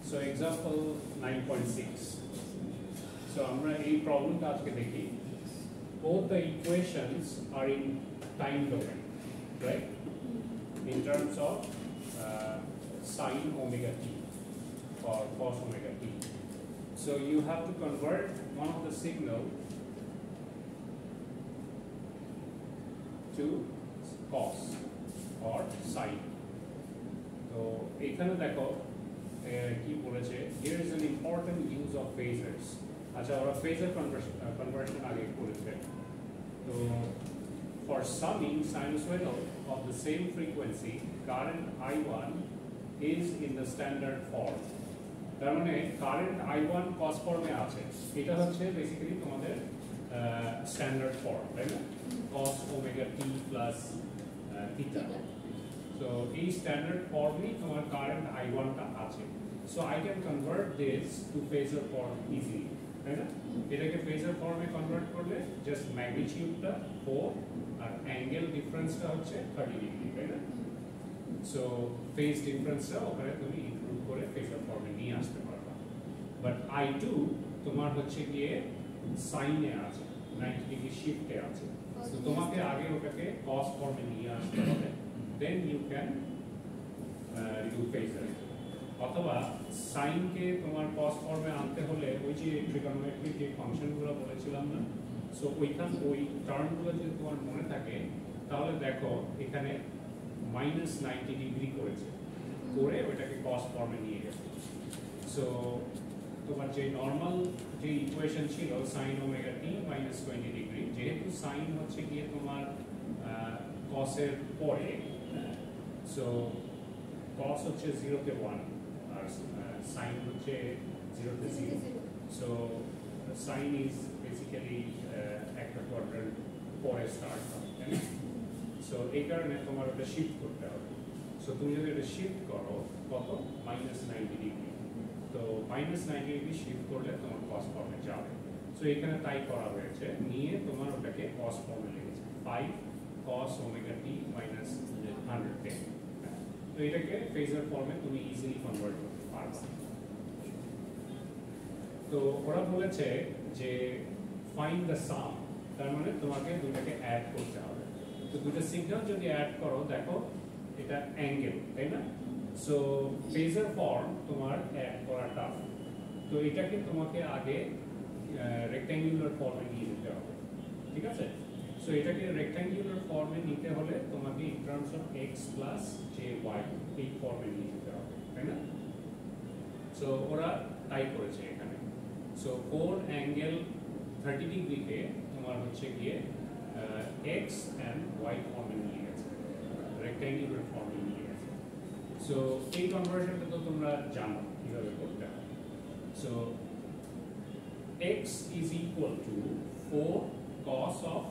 So example 9.6. So আমরা এই প্রবলেমটা আজকে দেখি। Both the equations are in time domain, right? In terms of sin omega t or cos omega t. So you have to convert one of the signal to cos or sin. So এখানে দেখো কি বলেছে, here is an important use of phasors. আচ্ছা ওরা phasor conversion আগে করেছে। তো for summing sinusoidal of the same frequency, current I1 is in the standard form. তার মানে current I1 cos ফর্মে আছে, এটা হচ্ছে বেসিক্যালি তোমাদের স্ট্যান্ডার্ড ফর্ম, তাই না? cos omega t plus theta. So এই স্ট্যান্ডার্ড ফর্মে তোমার কারেন্ট I1 টা আছে। So I can convert this to phasor form easily, তাই না? এটাকে phasor ফর্মে কনভার্ট করলে জাস্ট ম্যাগনিটিউডটা 4 আর অ্যাঙ্গেল ডিফারেন্সটা হচ্ছে 30 ডিগ্রি, তাই না? So ফেজ ডিফারেন্সটা ওখানে তুমি ইনক্লুড করে phasor ফর্মে নিয়ে আসতে পারবা। বাট I2 তোমার হচ্ছে গিয়ে সাইনে আছে, 90 ডিগ্রি শিফটে আছে। So তোমাকে আগে ওটাকে cos ফর্মে নিয়ে আসতে হবে, then you can do phasor. অথবা সাইন কে তোমার cos ফর্মে আনতে হলে ওই যে ট্রিগোনোমেট্রিক যে ফাংশনগুলো বলেছিলাম না, সো ওই টার্মগুলো যদি তোমার মনে থাকে তাহলে দেখো এখানে -90 ডিগ্রি করেছে, করে ওইটাকে cos ফর্মে নিয়ে গেছে। সো তোমার যে নরমাল যে ইকুয়েশন ছিল sin ওমেগা t -20 ডিগ্রি, যেহেতু সাইন হচ্ছে গিয়ে তোমার cos এর পরে, সো cos হচ্ছে 0 তে 1 আর sin হচ্ছে 0 তে 0, সো sin is basically একটা কোয়াড্রেন্ট পরে স্টার্ট হয়, তাই না? সো এই কারণে তোমার ওটা শিফট করতে হবে। সো তুমি যদি এটা শিফট করো কত, -90 ডিগ্রি, তো -90 ডিগ্রি শিফট করলে তোমার cos ফর্মে যাবে। সো এখানে তাই করা হয়েছে, নিয়ে তোমার ওটাকে cos ফর্মে লিখেছে 5 cos omega t minus 110। তো এটাকে ফেজার ফর্মে তুমি ইজিলি কনভার্ট করতে পারবে। তো ওরা বলেছে যে ফাইন্ড দ্য সাম, তার মানে তোমাকে দুটাকে অ্যাড করতে হবে। তো দুটো সিগন্যাল যদি অ্যাড করো, দেখো এটা অ্যাঙ্গেল, তাই না? সো ফেজার ফর্ম তোমার অ্যাড করা টাফ, তো এটাকে তোমাকে আগে রেক্ট্যাঙ্গুলার ফর্মে নিয়ে যেতে হবে, ঠিক আছে? সো এটাকে রেক্ট্যাঙ্গুলার ফর্মে নিতে হলে তোমাকে in terms of x plus J Y এই ফর্মে নিয়ে যেতে হবে, তাই না? সো ওরা তাই করেছে এখানে। সো 4 অ্যাঙ্গেল 30 ডিগ্রিকে তোমার হচ্ছে গিয়ে x and y ফর্মে নিয়ে গেছে, রেক্ট্যাঙ্গুলার ফর্মে নিয়ে গেছে। সো এই কনভার্সনটা তো তোমরা জানো কিভাবে করতে হয়। So x is equal to 4 cos of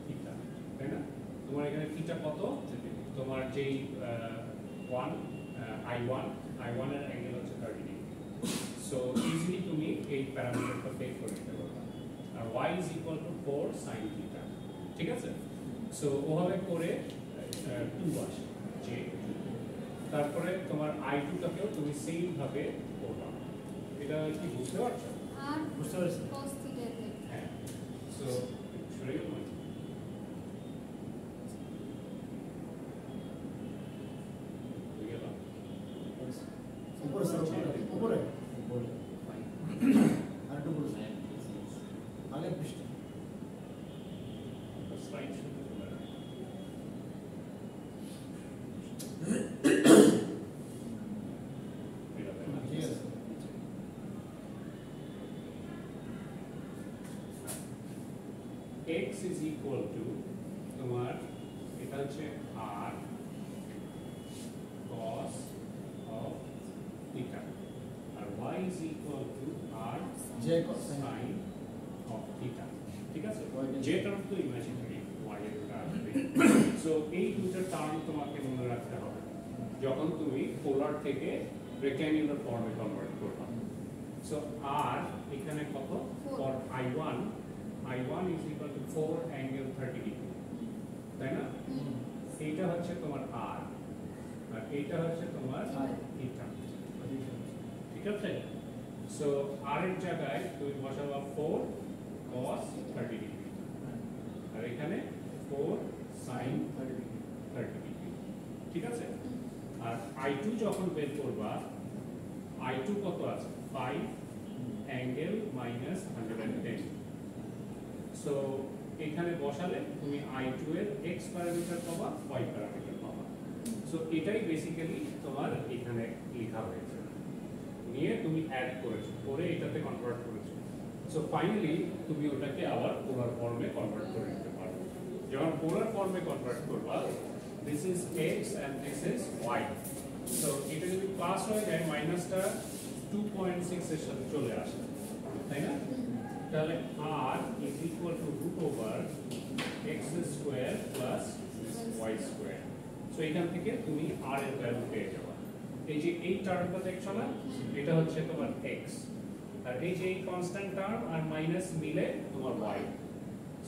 theta, তাই না? তোমার এখানে থিটা কত, তোমার যেই I1 এর অ্যাঙ্গেল হচ্ছে 30 ডিগ্রি। সো ইজিলি তুমি এই প্যারামিটারটা বের করে নিতে পারবে। আর y is equal to 4 sin theta, ঠিক আছে? সো ওভাবে করে 2 আসে, যে তারপরে তোমার I2 টাকেও তুমি সেম ভাবে করবা। এটা কি বুঝতে পারছো? বুঝতে পারছো? cos theta তে, হ্যাঁ। সো সরে গেল উপরে আর একটু বলুন আগে পৃষ্ঠা স্লাইড শুরু করতে x is equal to তোমার এটা হচ্ছে r cos of theta R y is equal to r j cos sin of theta, ঠিক আছে? যে টার্ম তো ইমাজিনারি, y এর টার্ম। সো এই দুটো টার্ম তোমাকে মনে রাখতে হবে যখন তুমি পোলার থেকে রেক্ট্যাঙ্গুলার ফর্মে কনভার্ট করবে। সো r এখানে কত, for I1 is equal to 4 angle 30 degree, তাই না? এইটা হচ্ছে তোমার r আর এইটা হচ্ছে তোমার থিটা। ঠিক আছে? সো আর এর জায়গায় তুমি বসাবা 4 cos 30 ডিগ্রি আর এখানে 4 sin 30 ডিগ্রি। ঠিক আছে? আর I2 যখন বের করবা I2 কত আছে 5 অ্যাঙ্গেল -110। সো এখানে বসালে তুমি I2 এর x প্যারামিটার পাবা y প্যারামিটার পাবা। সো এটাই বেসিক্যালি তোমার এখানে লেখা হয়েছে, নিয়ে তুমি অ্যাড করেছো, করে এটাতে কনভার্ট করেছো। সো ফাইনালি তুমি ওটাকে আবার পোলার ফর্মে কনভার্ট করে নিতে পারো। যখন পোলার ফর্মে কনভার্ট করবা this is x and this is y। So এটা যদি প্লাস হয়ে যায় মাইনাসটা 2.6 এর সাথে চলে আসে, তাই না? তাহলে r is equal to root over x square plus y square। So এখান থেকে তুমি r এর ভ্যালু পেয়ে যাবে। এই যে এই টার্মটা দেখছো না, এটা হচ্ছে তোমার x, আর এই যে এই কনস্ট্যান্ট টার্ম আর মাইনাস মিলে তোমার y।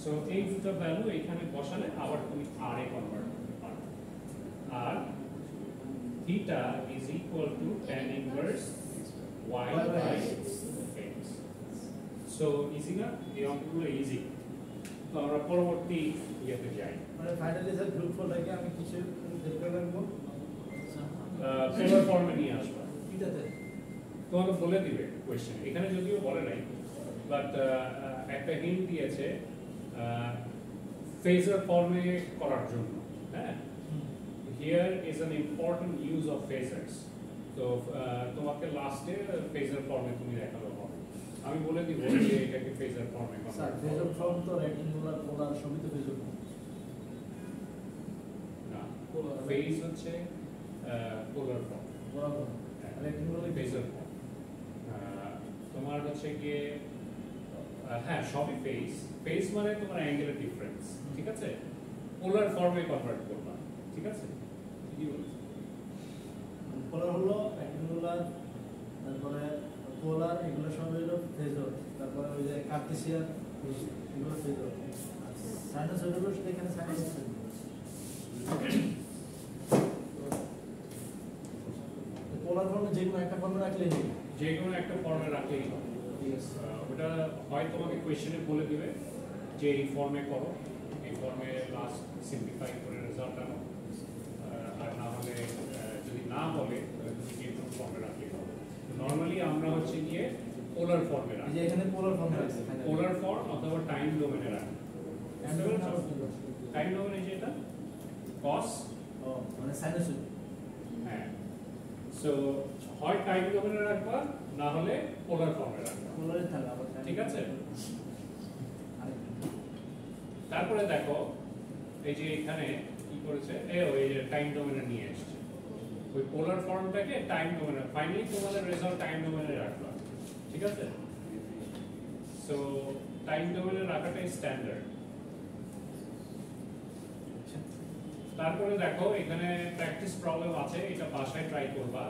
সো এই দুটো ভ্যালু এখানে বসালে আবার তুমি r এ কনভার্ট করতে পারো। আর theta is equal to tan inverse y by x। So easy না? এই অঙ্কগুলো ইজি। তো আমরা পরবর্তী ইয়েতে যাই। মানে ফাইনালি স্যার গ্রুপ ফলটাকে আমি কিসের দেখতে লাগবো? পোলার ফর্মে নিয়ে আসবা। এটাতে তোমাকে বলে দিবে কোয়েশ্চেন, এখানে যদিও বলে নাই, বাট একটা হিন্ট দিয়েছে ফেজার ফর্মে করার জন্য। হ্যাঁ, here is an important use of phrases. তো তোমাকে লাস্টে ফেজার ফর্মে তুমি দেখাবে হবে। আমি বলে দিব যে এটাকে ফেজার ফর্মে স্যার ফেজর ফর্ম তো রেক্টেঙ্গুলার পোলার সবই তো ফেজর ফর্ম। না, ফেজ হচ্ছে polar form, polar form rectangular phasor form. তোমার হচ্ছে গিয়ে হ্যাঁ সবই ফেজ। ফেজ মানে তোমার অ্যাঙ্গেলের ডিফারেন্স, ঠিক আছে? পোলার ফর্মে কনভার্ট করবা, ঠিক আছে? ঠিকই বলেছো। পোলার হলো রেক্টেঙ্গুলার, তারপরে পোলার, এগুলো সব হলো ফেজর। তারপরে ওই যে কার্টেসিয়ান এগুলো ফেজর। সাইনোসয়েড হলো এখানে সাইনোসয়েড। পোলার ফর্মে যে কোনো একটা ফর্মে রাখলেই হবে। যে কোনো একটা ফর্মে রাখলেই হবে। ওটা হয় তোমাকে কোয়েশ্চেনে বলে দিবে যে এই ফর্মে করো, এই ফর্মে লাস্ট সিম্পলিফাই করে রেজাল্ট আনো, আর না হলে যদি না বলে তাহলে তুমি যে কোনো ফর্মে রাখলেই হবে। নর্মালি আমরা হচ্ছে গিয়ে পোলার ফর্মে এই রাখি, যে এখানে পোলার ফর্মে আছে পোলার ফর্ম অথবা টাইম ডোমেনে রাখি। টাইম ডোমেনে যেটা cos, ও মানে সাইনোসয়েড। হ্যাঁ, সো হয় টাইম ডোমেনে রাখবা না হলে পোলার ফর্মে রাখবা, পোলারে থাকে আবার ঠিক আছে? আরেকটা তারপরে দেখো এই যে এখানে কি করেছে, ওই যে টাইম ডোমেনে নিয়ে এসেছে ওই পোলার ফর্মটাকে টাইম ডোমেনে। ফাইনালি তোমাদের রেজাল্ট টাইম ডোমেনে রাখবা, ঠিক আছে? সো টাইম ডোমেনে রাখাটাই স্ট্যান্ডার্ড। তারপরে দেখো এখানে প্র্যাকটিস প্রবলেম আছে, এটা বাসায় ট্রাই করবা।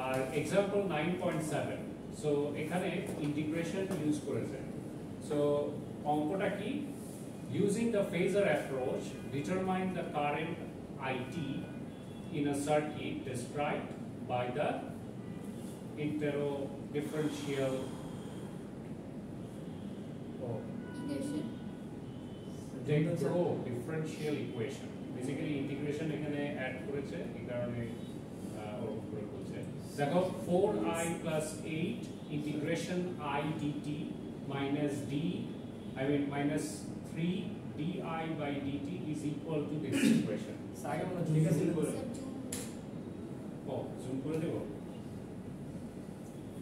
আর এক্সাম্পল 9.7, সো এখানে ইন্টিগ্রেশন ইউজ করেছে। সো অঙ্কটা কি? Using the phasor approach, determine the current IT in a circuit described by the interdifferential differential equation. Basically integration এখানে অ্যাড করেছে, এই কারণে ওরকম করে বলছে। দেখো 4i plus 8 integration I dt minus d, I mean minus 3 di by dt is equal to this equation. আগে মনে ঠিক আছে? জুম করে ও জুম করে দেব,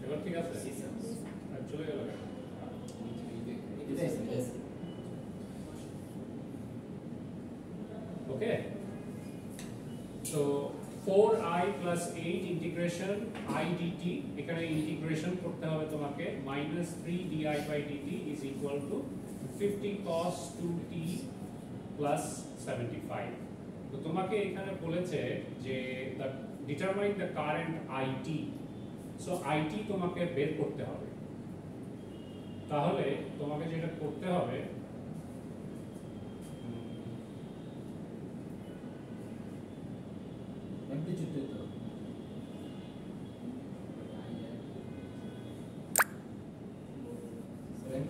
এবার ঠিক আছে? আর চলে গেল কেন? Okay, so 4i plus 8 integration I dt, এখানে ইন্টিগ্রেশন করতে হবে তোমাকে, minus 3 di by dt is equal to 50 cos 2t plus 75. তো তোমাকে এখানে বলেছে যে determine the current IT, so IT তোমাকে বের করতে হবে। তাহলে তোমাকে যেটা করতে হবে, অ্যামপ্লিটিউড দিতে হবে।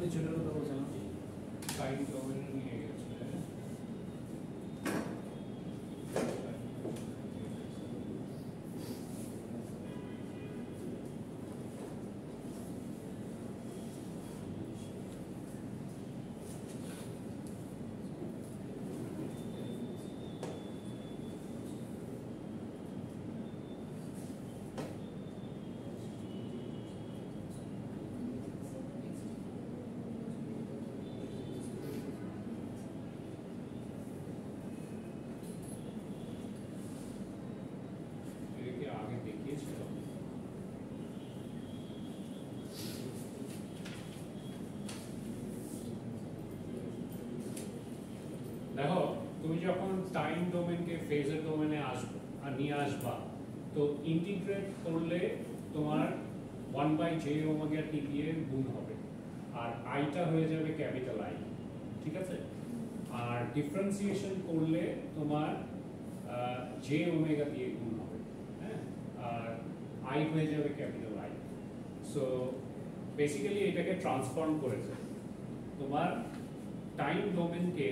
ওই ছোটোর কথা বলছে না টাইম ডোমেন নিয়ে গেছে। এটাকে আগে দেখিয়েছিল। দেখো তুমি যখন টাইম ডোমেনকে ফেজের ডোমেনে আসবে আর নিয়ে আসবা, তো ইন্টিগ্রেট করলে তোমার 1/j⍵t দিয়ে গুণ হবে, আর আইটা হয়ে যাবে ক্যাপিটাল আই, ঠিক আছে? আর ডিফারেন্সিয়েশন করলে তোমার j⍵ দিয়ে গুণ হবে, হ্যাঁ, আর আই হয়ে যাবে ক্যাপিটাল আই। সো বেসিক্যালি এটাকে ট্রান্সফর্ম করেছে, তোমার টাইম ডোমেনকে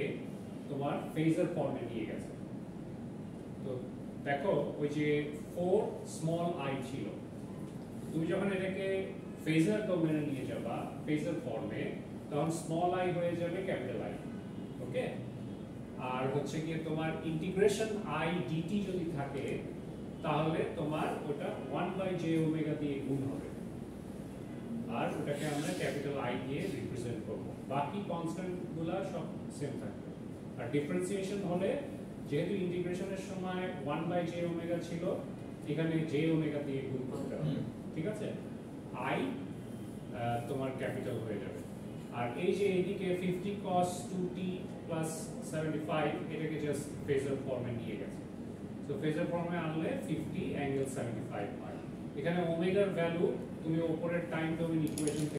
তোমার ফেজার ফর্মে নিয়ে গেছে। তো দেখো ওই যে 4 স্মল আই ছিল, তুমি যখন এটাকে ফেজার ডোমেনে নিয়ে যাবা ফেজার ফর্মে, তখন স্মল আই হয়ে যাবে ক্যাপিটাল আই, ওকে? আর হচ্ছে গিয়ে তোমার ইন্টিগ্রেশন আই ডিটি যদি থাকে, তাহলে তোমার ওটা 1/j⍵ দিয়ে গুণ হবে, আর ওটাকে আমরা ক্যাপিটাল আই দিয়ে রিপ্রেজেন্ট করব। বাকি কনস্ট্যান্ট গুলা সব সেম থাকবে। আর ডিফারেন্সিয়েশন হলে যেহেতু ইন্টিগ্রেশনের সময় 1/j⍵ ছিল, এখানে j⍵ দিয়ে গুণ করতে হবে, ঠিক আছে? আই তোমার ক্যাপিটাল হয়ে যাবে। আর এই যে এদিকে 50 cos 2t plus 75, এটাকে জাস্ট ফেজার ফর্মে নিয়ে গেছে। তো ফেজার ফর্মে আনলে 50 অ্যাঙ্গেল 75 হয়। এখানে ওমেগার ভ্যালু তুমি উপরের টাইম ডোমেন ইকুয়েশন